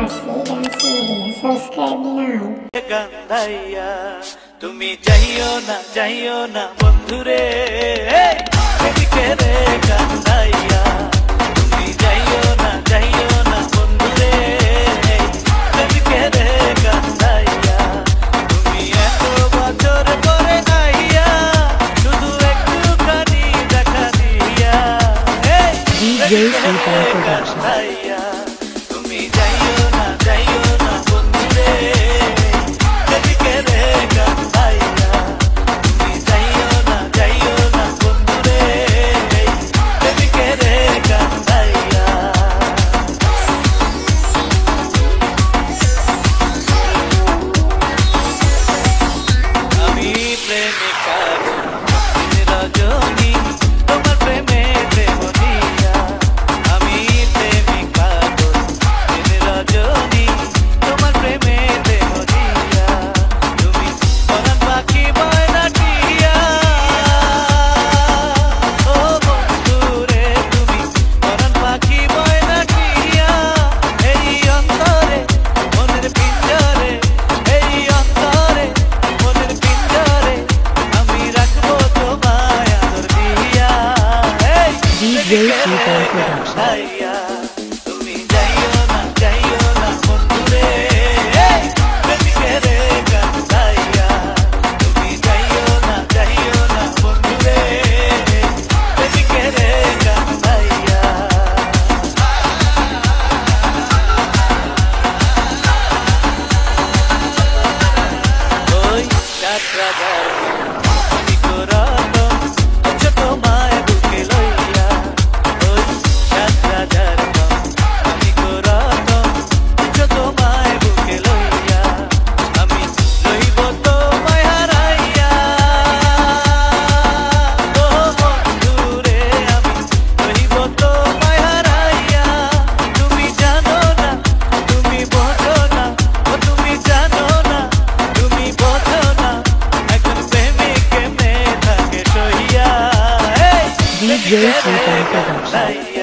Dance Media. Subscribe now. গান্ধাইয়া তুমি যাইও না বন্ধুরে এদিকে রে গান্ধাইয়া তুমি যাইও না বন্ধুরে এদিকে রে গান্ধাইয়া তুমি এত বছর পরে আইয়া শুধু একটুখানি দেখা দিয়া DJ Sultan Production. তুমি যাইও না বন্ধুরে এদিকে রে গান্ধাইয়া তুমি যাইও না বন্ধুরে এদিকে রে গান্ধাইয়া আমি প্রেমিকা রজনী তোমার প্রেমে প্রেম দিয়া আমি প্রেমিকা রজনী তোমার প্রেমে প্রেম দিয়া তুমি পরাণ পাখি ময়না টিয়া ও বন্ধুরে তুমি পরাণ পাখি ময়না টিয়া এই অন্তরে মনের পিঞ্জরে এই অন্তরে মনের পিঞ্জরে আমি রাখবো তোমায় আদর দিয়া DJ Sultan Production. তুমি যাইও না বন্ধুরে এদিকে রে গান্ধাইয়া তুমি যাইও না বন্ধুরে এদিকে রে গান্ধাইয়া ওই যাত্রাগার আমি করতম ছোট মায় বুকে লইয়া ওই যাত্রাগার আমি করতম ছোট মায় বুকে লইয়া আমি রইব তোমায় হারাইয়া ও বন্ধুরে আমি রইব তোমায় হারাইয়া তুমি জানো না তুমি বোঝো না ও তুমি জানো না তুমি বোঝো না এখন প্রেমিকে মেয়ে থাকে সইয়া DJ Sultan Production.